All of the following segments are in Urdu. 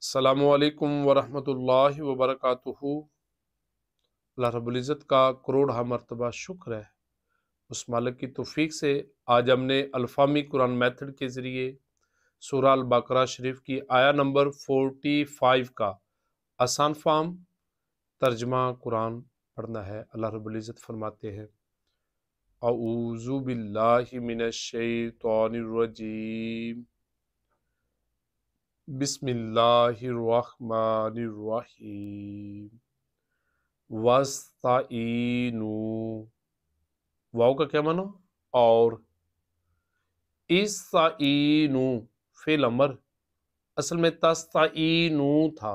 السلام علیکم ورحمۃ اللہ وبرکاتہ۔ اللہ رب العزت کا کروڑ مرتبہ شکر ہے، اس مالک کی توفیق سے آج ہم نے الفامی قرآن میتھڈ کے ذریعے سورہ البقرہ شریف کی آیا نمبر 45 کا آسان فارم ترجمہ قرآن پڑھنا ہے۔ اللہ رب العزت فرماتے ہیں، اعوذ باللہ من الشیطان الرجیم، بسم اللہ الرحمن الرحیم، وَاسْتَعِینُوا، واو کا کیا معنی؟ اور استعینوا فعل امر، اصل میں تستعینوا تھا،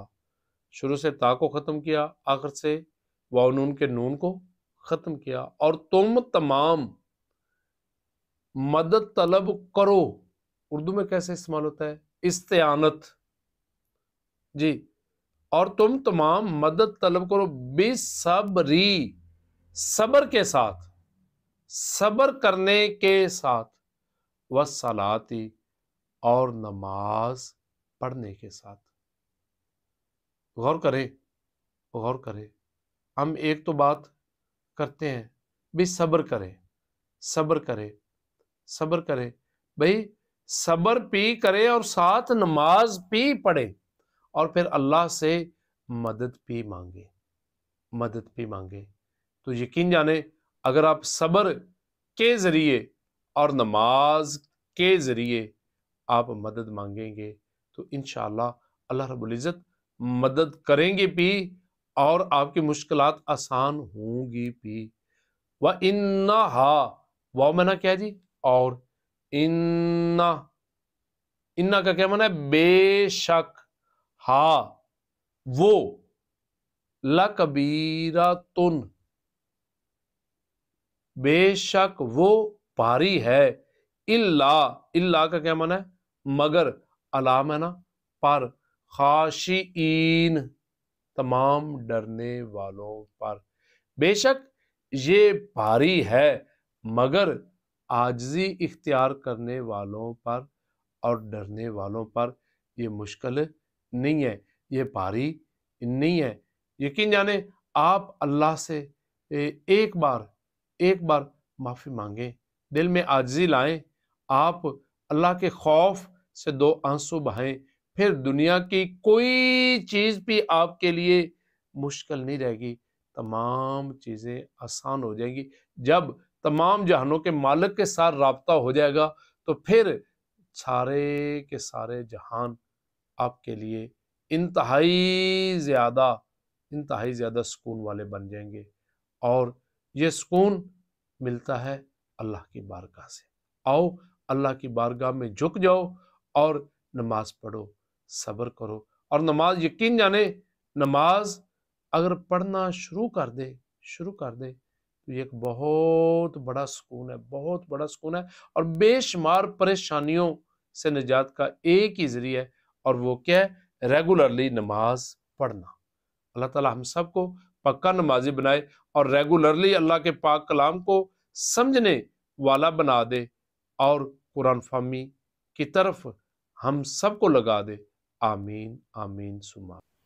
شروع سے تا کو ختم کیا، آخر سے واو نون کے نون کو ختم کیا، اور تم تمام مدد طلب کرو۔ اردو میں کیسے استعمال ہوتا ہے؟ استعانت، جی، اور تم تمام مدد طلب کرو بصبری، صبر کے ساتھ، صبر کرنے کے ساتھ، والصلاۃ، اور نماز پڑھنے کے ساتھ۔ غور کریں، غور کریں، ہم ایک تو بات کرتے ہیں بھی صبر کریں، صبر کرے، صبر کرے، بھئی صبر بھی کرے اور ساتھ نماز بھی پڑھے، اور پھر اللہ سے مدد بھی مانگے، مدد بھی مانگے۔ تو یقین جانے اگر آپ صبر کے ذریعے اور نماز کے ذریعے آپ مدد مانگیں گے تو انشاءاللہ اللہ رب العزت مدد کریں گے بھی، اور آپ کی مشکلات آسان ہوں گی بھی۔ وَإِنَّهَا، واو میں نہ کیا جی؟ اور اِنَّا کا کیا معنی ہے؟ بے شک، ہاں وہ، لَكَبِيرَةٌ، بے شک وہ بھاری ہے، اللہ کا کیا معنی ہے؟ مگر، علام ہے نا پر، خاشعین، تمام ڈرنے والوں پر، بے شک یہ بھاری ہے مگر عاجزی اختیار کرنے والوں پر اور ڈرنے والوں پر یہ مشکل نہیں ہے، یہ بھاری نہیں ہے۔ یقین جانے آپ اللہ سے ایک بار معافی مانگیں، دل میں عاجزی لائیں، آپ اللہ کے خوف سے دو آنسو بہائیں، پھر دنیا کی کوئی چیز بھی آپ کے لیے مشکل نہیں رہے گی، تمام چیزیں آسان ہو جائیں گی۔ جب تمام جہانوں کے مالک کے ساتھ رابطہ ہو جائے گا تو پھر سارے کے سارے جہان آپ کے لیے انتہائی زیادہ سکون والے بن جائیں گے، اور یہ سکون ملتا ہے اللہ کی بارگاہ سے۔ آؤ اللہ کی بارگاہ میں جھک جاؤ اور نماز پڑھو، صبر کرو، اور نماز یقین جانے نماز اگر پڑھنا شروع کر دے تو یہ ایک بہت بڑا سکون ہے، بہت بڑا سکون ہے، اور بے شمار پریشانیوں سے نجات کا ایک ہی ذریعہ ہے، اور وہ کیا ہے؟ ریگولرلی نماز پڑھنا۔ اللہ تعالی ہم سب کو پکا نمازی بنائے اور ریگولرلی اللہ کے پاک کلام کو سمجھنے والا بنا دے، اور قرآن فہمی کی طرف ہم سب کو لگا دے۔ آمین آمین ثم آمین۔